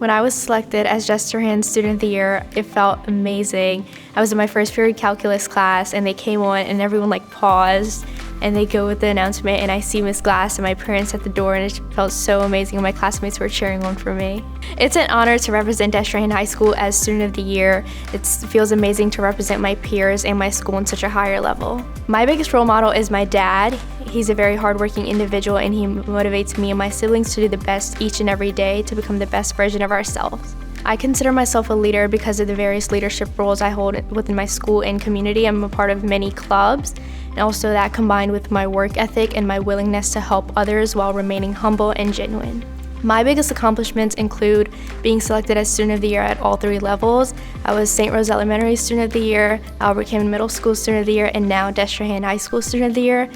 When I was selected as Jessa Barnhill Student of the Year, it felt amazing. I was in my first period calculus class and they came on and everyone paused and they go with the announcement and I see Miss Glass and my parents at the door and it felt so amazing and my classmates were cheering on for me. It's an honor to represent Jessa Barnhill High School as Student of the Year. It feels amazing to represent my peers and my school on such a higher level. My biggest role model is my dad. He's a very hardworking individual and he motivates me and my siblings to do the best each and every day to become the best version of ourselves. I consider myself a leader because of the various leadership roles I hold within my school and community. I'm a part of many clubs, and also that combined with my work ethic and my willingness to help others while remaining humble and genuine. My biggest accomplishments include being selected as Student of the Year at all 3 levels. I was St. Rose Elementary Student of the Year, Albert Cammon Middle School Student of the Year, and now Jessa Barnhill High School Student of the Year.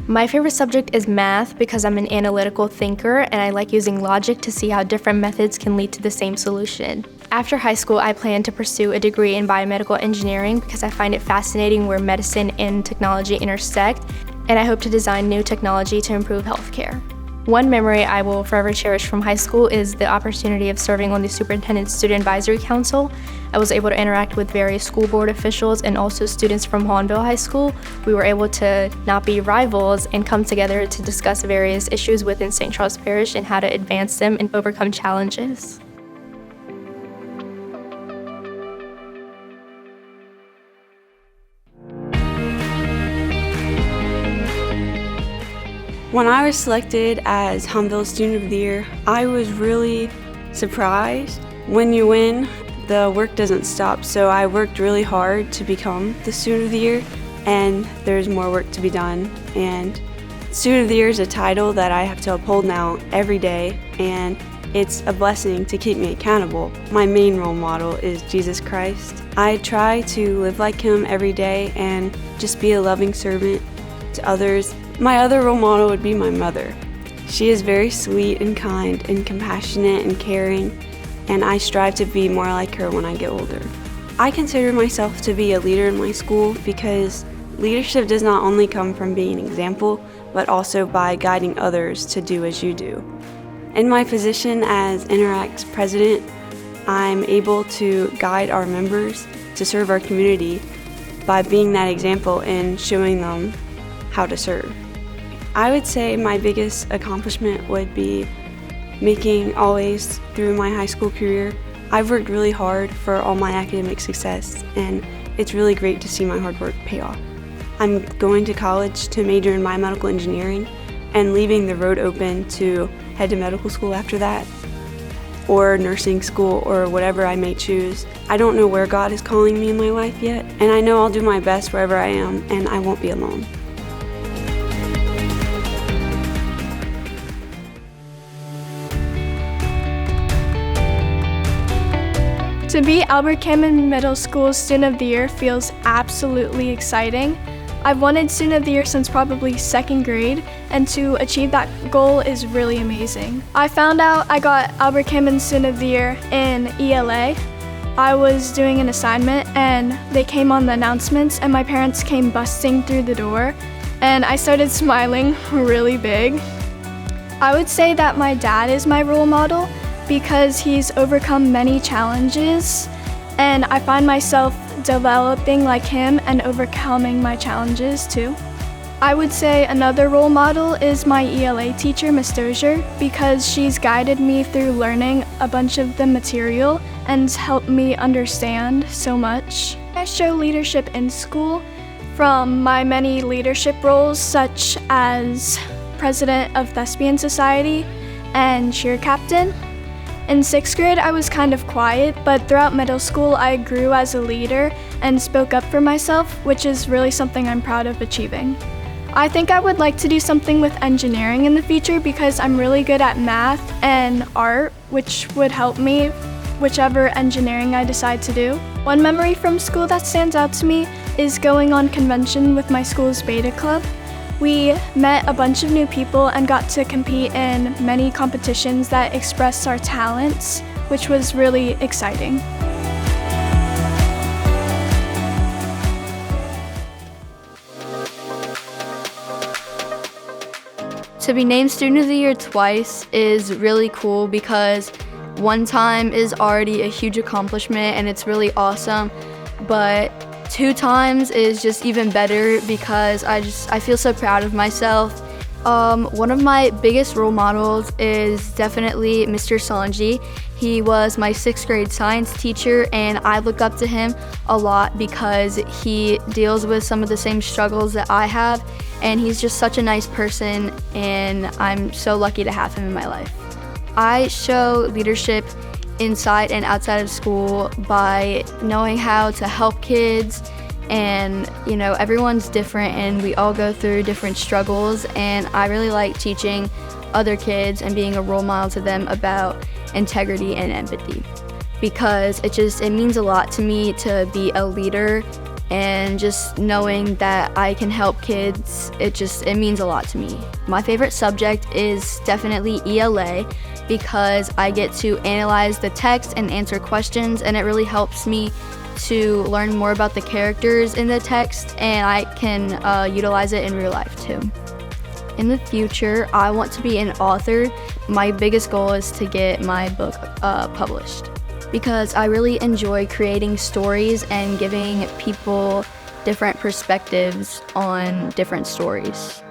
My favorite subject is math because I'm an analytical thinker and I like using logic to see how different methods can lead to the same solution. After high school, I plan to pursue a degree in biomedical engineering because I find it fascinating where medicine and technology intersect, and I hope to design new technology to improve healthcare. One memory I will forever cherish from high school is the opportunity of serving on the Superintendent Student Advisory Council. I was able to interact with various school board officials and also students from Hawnville High School. We were able to not be rivals and come together to discuss various issues within St. Charles Parish and how to advance them and overcome challenges. When I was selected as Hawnville Student of the Year, I was really surprised. When you win, the work doesn't stop, so I worked really hard to become the Student of the Year, and there's more work to be done. And Student of the Year is a title that I have to uphold now every day, and it's a blessing to keep me accountable. My main role model is Jesus Christ. I try to live like him every day and just be a loving servant to others. My other role model would be my mother. She is very sweet and kind and compassionate and caring, and I strive to be more like her when I get older. I consider myself to be a leader in my school because leadership does not only come from being an example, but also by guiding others to do as you do. In my position as Interact's president, I'm able to guide our members to serve our community by being that example and showing them how to serve. I would say my biggest accomplishment would be making always through my high school career. I've worked really hard for all my academic success, and it's really great to see my hard work pay off. I'm going to college to major in biomedical engineering and leaving the road open to head to medical school after that, or nursing school, or whatever I may choose. I don't know where God is calling me in my life yet, and I know I'll do my best wherever I am, and I won't be alone. To be Albert Cammon Middle School Student of the Year feels absolutely exciting. I've wanted Student of the Year since probably 2nd grade, and to achieve that goal is really amazing. I found out I got Albert Cammon Student of the Year in ELA. I was doing an assignment and they came on the announcements and my parents came busting through the door and I started smiling really big. I would say that my dad is my role model because he's overcome many challenges and I find myself developing like him and overcoming my challenges too. I would say another role model is my ELA teacher, Ms. Dozier, because she's guided me through learning a bunch of the material and helped me understand so much. I show leadership in school from my many leadership roles such as President of Thespian Society and cheer captain. In 6th grade, I was kind of quiet, but throughout middle school, I grew as a leader and spoke up for myself, which is really something I'm proud of achieving. I think I would like to do something with engineering in the future because I'm really good at math and art, which would help me whichever engineering I decide to do. One memory from school that stands out to me is going on convention with my school's beta club. We met a bunch of new people and got to compete in many competitions that expressed our talents, which was really exciting. To be named Student of the Year twice is really cool because one time is already a huge accomplishment and it's really awesome, but 2 times is just even better because I feel so proud of myself. One of my biggest role models is definitely Mr. Sanji. He was my 6th grade science teacher, and I look up to him a lot because he deals with some of the same struggles that I have, and he's just such a nice person, and I'm so lucky to have him in my life. I show leadership inside and outside of school by knowing how to help kids, and everyone's different and we all go through different struggles, and I really like teaching other kids and being a role model to them about integrity and empathy, because it means a lot to me to be a leader, and just knowing that I can help kids, it means a lot to me. My favorite subject is definitely ELA because I get to analyze the text and answer questions, and it really helps me to learn more about the characters in the text, and I can utilize it in real life too. In the future, I want to be an author. My biggest goal is to get my book published because I really enjoy creating stories and giving people different perspectives on different stories.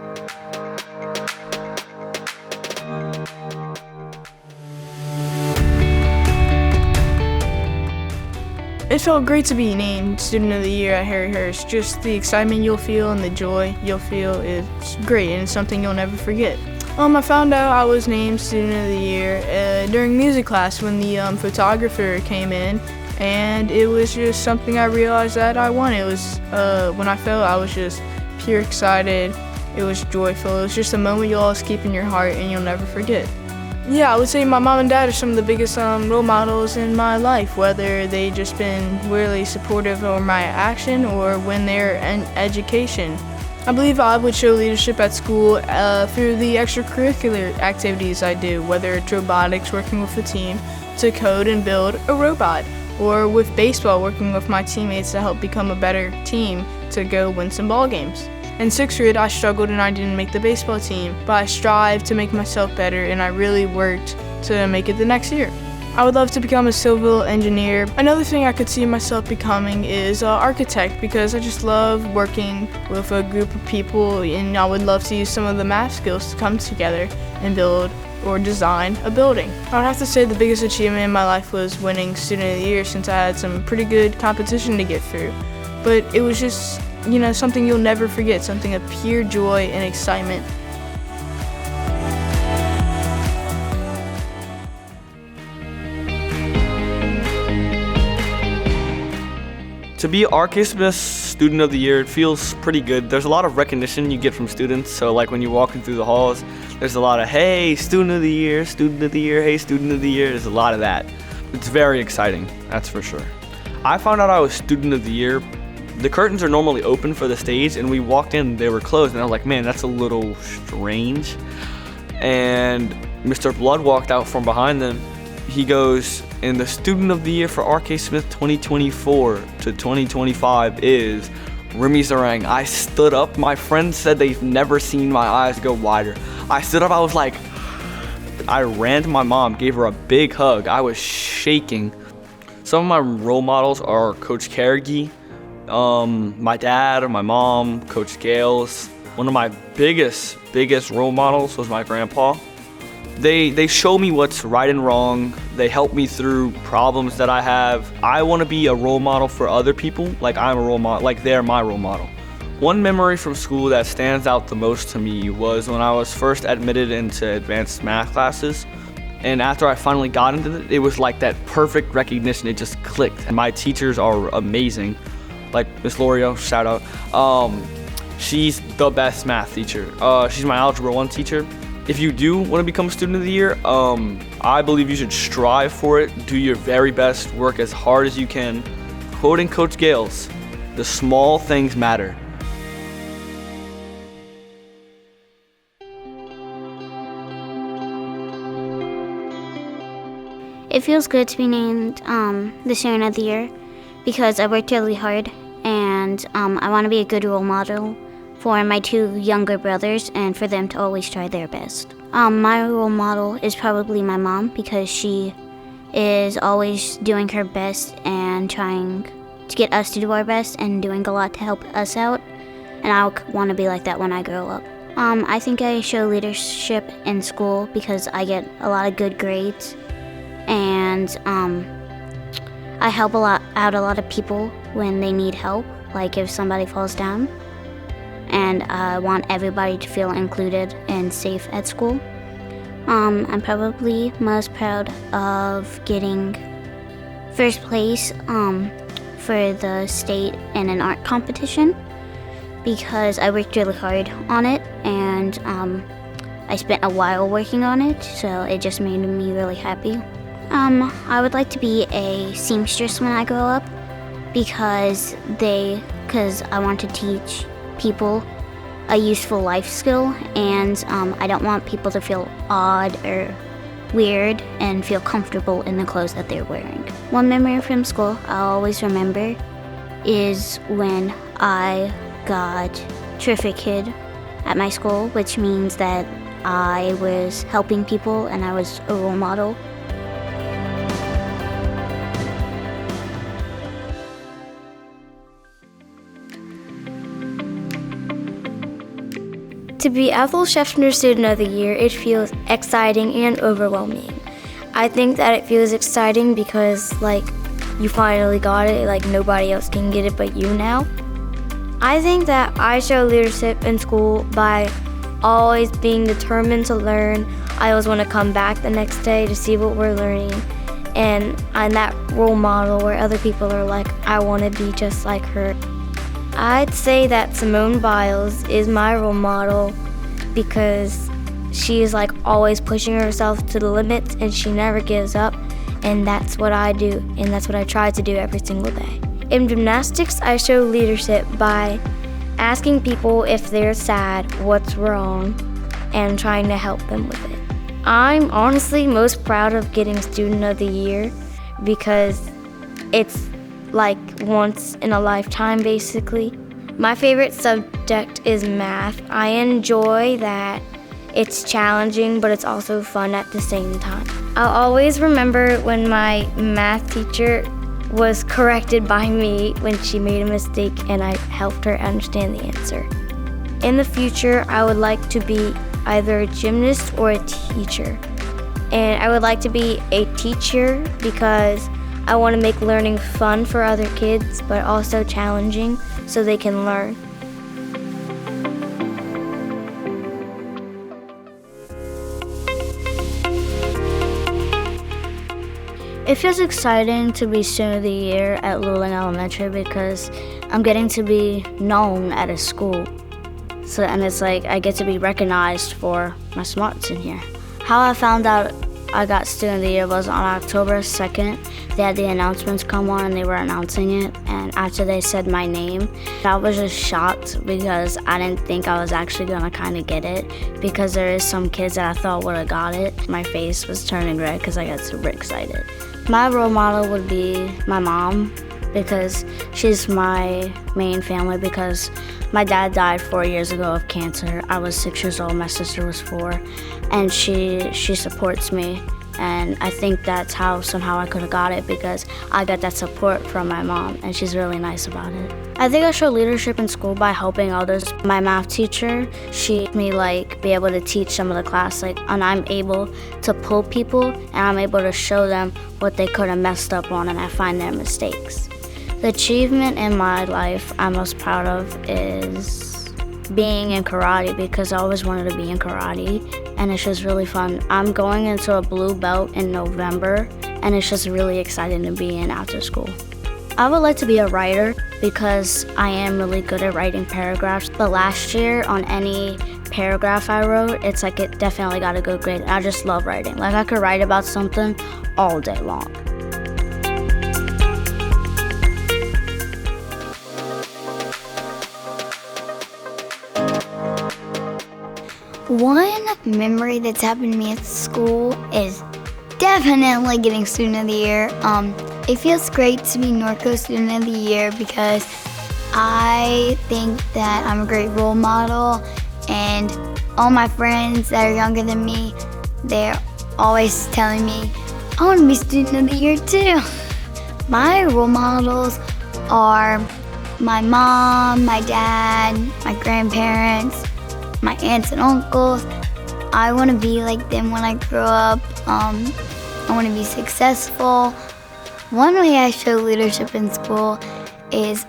It felt great to be named Student of the Year at Harry Hurst. Just the excitement you'll feel and the joy you'll feel is great, and it's something you'll never forget. I found out I was named Student of the Year during music class when the photographer came in, and it was just something I realized that I wanted. It was when I felt I was just pure excited. It was joyful. It was just a moment you'll always keep in your heart and you'll never forget. Yeah, I would say my mom and dad are some of the biggest role models in my life, whether they just been really supportive of my action or when they're in education. I believe I would show leadership at school through the extracurricular activities I do, whether it's robotics, working with a team to code and build a robot, or with baseball, working with my teammates to help become a better team to go win some ball games. In 6th grade, I struggled and I didn't make the baseball team, but I strived to make myself better and I really worked to make it the next year. I would love to become a civil engineer. Another thing I could see myself becoming is an architect because I just love working with a group of people, and I would love to use some of the math skills to come together and build or design a building. I would have to say the biggest achievement in my life was winning Student of the Year since I had some pretty good competition to get through. But it was just something you'll never forget, something of pure joy and excitement. To be Archivist Student of the Year, it feels pretty good. There's a lot of recognition you get from students, so like when you're walking through the halls, there's a lot of, hey, Student of the Year, Student of the Year, hey, Student of the Year. There's a lot of that. It's very exciting, that's for sure. I found out I was Student of the Year. The curtains are normally open for the stage, and we walked in, they were closed, and I was like, man, that's a little strange. And Mr. Blood walked out from behind them. He goes, and the Student of the Year for R.K. Smith 2024 to 2025 is Remy Zeringue. I stood up. My friends said they've never seen my eyes go wider. I stood up, I was like, I ran to my mom, gave her a big hug. I was shaking. Some of my role models are Coach Carrigy, my dad or my mom, Coach Gales. One of my biggest role models was my grandpa. They show me what's right and wrong. They help me through problems that I have. I want to be a role model for other people, like I'm a role model, like they're my role model. One memory from school that stands out the most to me was when I was first admitted into advanced math classes. And after I finally got into it, it was like that perfect recognition. It just clicked. And my teachers are amazing. Like Miss Lorio, shout out. She's the best math teacher. She's my Algebra 1 teacher. If you do want to become Student of the Year, I believe you should strive for it, do your very best, work as hard as you can. Quoting Coach Gales, the small things matter. It feels good to be named the Student of the Year because I worked really hard, and I want to be a good role model for my 2 younger brothers and for them to always try their best. My role model is probably my mom because she is always doing her best and trying to get us to do our best and doing a lot to help us out. And I want to be like that when I grow up. I think I show leadership in school because I get a lot of good grades, and I help out a lot of people when they need help, like if somebody falls down. And I want everybody to feel included and safe at school. I'm probably most proud of getting first place for the state in an art competition, because I worked really hard on it, and I spent a while working on it, so it just made me really happy. I would like to be a seamstress when I grow up, because I want to teach people a useful life skill, and I don't want people to feel odd or weird and feel comfortable in the clothes that they're wearing. One memory from school I'll always remember is when I got Terrific Kid at my school, which means that I was helping people and I was a role model. To be Ethel Scheffner Student of the Year, it feels exciting and overwhelming. I think that it feels exciting because, you finally got it, nobody else can get it but you now. I think that I show leadership in school by always being determined to learn. I always want to come back the next day to see what we're learning. And I'm that role model where other people are like, I want to be just like her. I'd say that Simone Biles is my role model because she's always pushing herself to the limits and she never gives up, and that's what I do, and that's what I try to do every single day. In gymnastics, I show leadership by asking people if they're sad, what's wrong, and trying to help them with it. I'm honestly most proud of getting Student of the Year because it's once in a lifetime, basically. My favorite subject is math. I enjoy that it's challenging, but it's also fun at the same time. I'll always remember when my math teacher was corrected by me when she made a mistake and I helped her understand the answer. In the future, I would like to be either a gymnast or a teacher. And I would like to be a teacher because I want to make learning fun for other kids, but also challenging so they can learn. It feels exciting to be Student of the Year at Luling Elementary because I'm getting to be known at a school. And it's I get to be recognized for my smarts in here. How I found out I got Student of the Year was on October 2nd. They had the announcements come on and they were announcing it. And after they said my name, I was just shocked because I didn't think I was actually gonna kind of get it, because there is some kids that I thought would have got it. My face was turning red because I got super excited. My role model would be my mom because she's my main family, because my dad died 4 years ago of cancer. I was 6 years old, my sister was 4, and she supports me. And I think that's how somehow I could have got it, because I got that support from my mom, and she's really nice about it. I think I show leadership in school by helping others. My math teacher, she made me be able to teach some of the class, and I'm able to pull people, and I'm able to show them what they could have messed up on, and I find their mistakes. The achievement in my life I'm most proud of is being in karate, because I always wanted to be in karate, and it's just really fun. I'm going into a blue belt in November, and it's just really exciting to be in after school. I would like to be a writer because I am really good at writing paragraphs, but last year on any paragraph I wrote, it's it definitely got a good grade. I just love writing. I could write about something all day long. One memory that's happened to me at school is definitely getting Student of the Year. It feels great to be Norco Student of the Year because I think that I'm a great role model, and all my friends that are younger than me, they're always telling me I want to be student of the year too. My role models are my mom, my dad, my grandparents, my aunts and uncles. I want to be like them when I grow up. I want to be successful. One way I show leadership in school is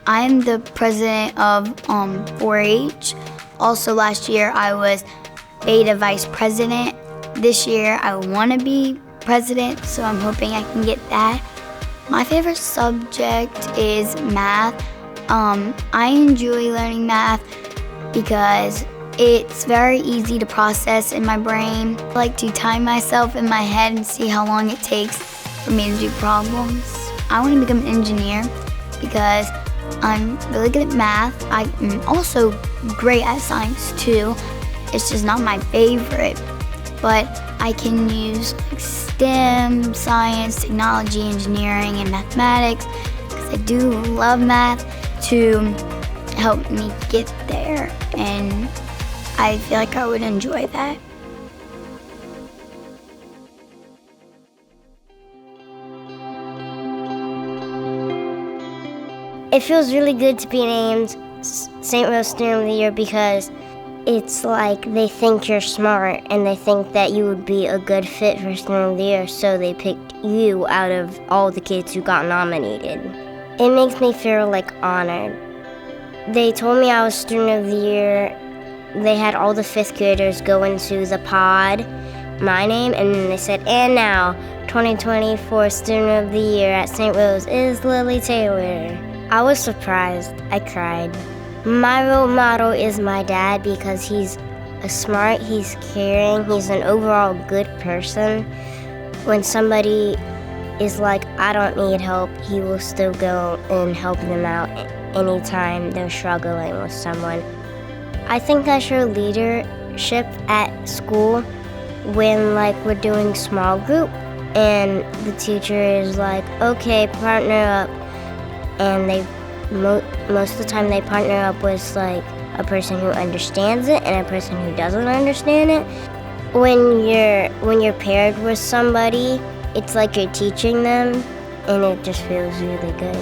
I'm the president of 4-H. Also last year I was Beta Vice President. This year I want to be president, so I'm hoping I can get that. My favorite subject is math. I enjoy learning math because it's very easy to process in my brain. I like to time myself in my head and see how long it takes for me to do problems. I want to become an engineer because I'm really good at math. I'm also great at science too. It's just not my favorite, but I can use like STEM, science, technology, engineering, and mathematics, because I do love math, to help me get there, and I feel like I would enjoy that. It feels really good to be named St. Rose Student of the Year because it's like they think you're smart and they think that you would be a good fit for Student of the Year, so they picked you out of all the kids who got nominated. It makes me feel like honored. They told me I was Student of the Year. They had all the 5th graders go into the pod, my name, and then they said, and now, 2024 Student of the Year at St. Rose is Lily Taylor. I was surprised. I cried. My role model is my dad because he's smart, he's caring, he's an overall good person. When somebody is like, I don't need help, he will still go and help them out anytime they're struggling with someone. I think I show leadership at school when we're doing small group and the teacher is like, okay, partner up, and they most of the time they partner up with a person who understands it and a person who doesn't understand it. When you're paired with somebody, it's like you're teaching them, and it just feels really good.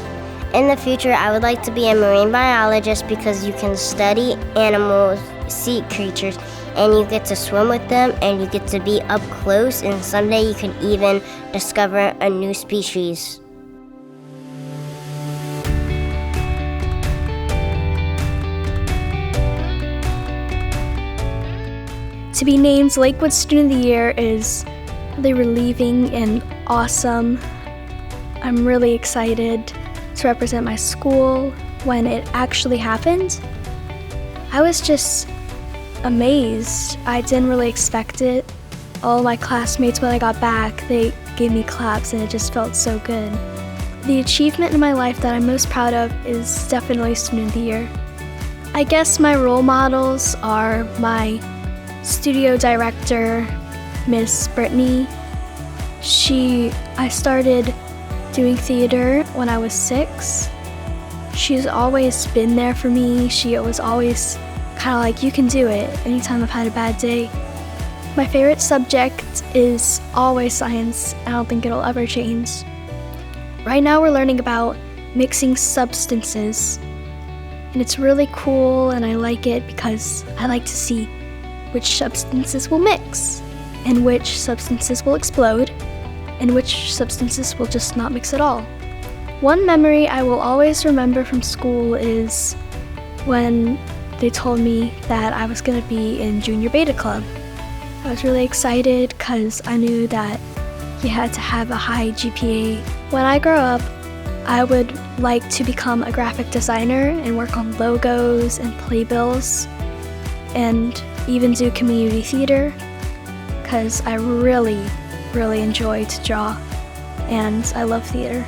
In the future, I would like to be a marine biologist because you can study animals, sea creatures, and you get to swim with them, and you get to be up close, and someday you can even discover a new species. To be named Lakewood Student of the Year is really relieving and awesome. I'm really excited to represent my school when it actually happened. I was just amazed. I didn't really expect it. All my classmates, when I got back, they gave me claps and it just felt so good. The achievement in my life that I'm most proud of is definitely Student of the Year. I guess my role models are my studio director, Miss Brynlee. I started doing theater when I was 6. She's always been there for me. She was always kind of like, you can do it, anytime I've had a bad day. My favorite subject is always science. I don't think it'll ever change. Right now we're learning about mixing substances, and it's really cool, and I like it because I like to see which substances will mix, and which substances will explode, and which substances will just not mix at all. One memory I will always remember from school is when they told me that I was going to be in Junior Beta Club. I was really excited because I knew that you had to have a high GPA. When I grow up, I would like to become a graphic designer and work on logos and playbills, and even do community theater, because I really enjoy to draw, and I love theater.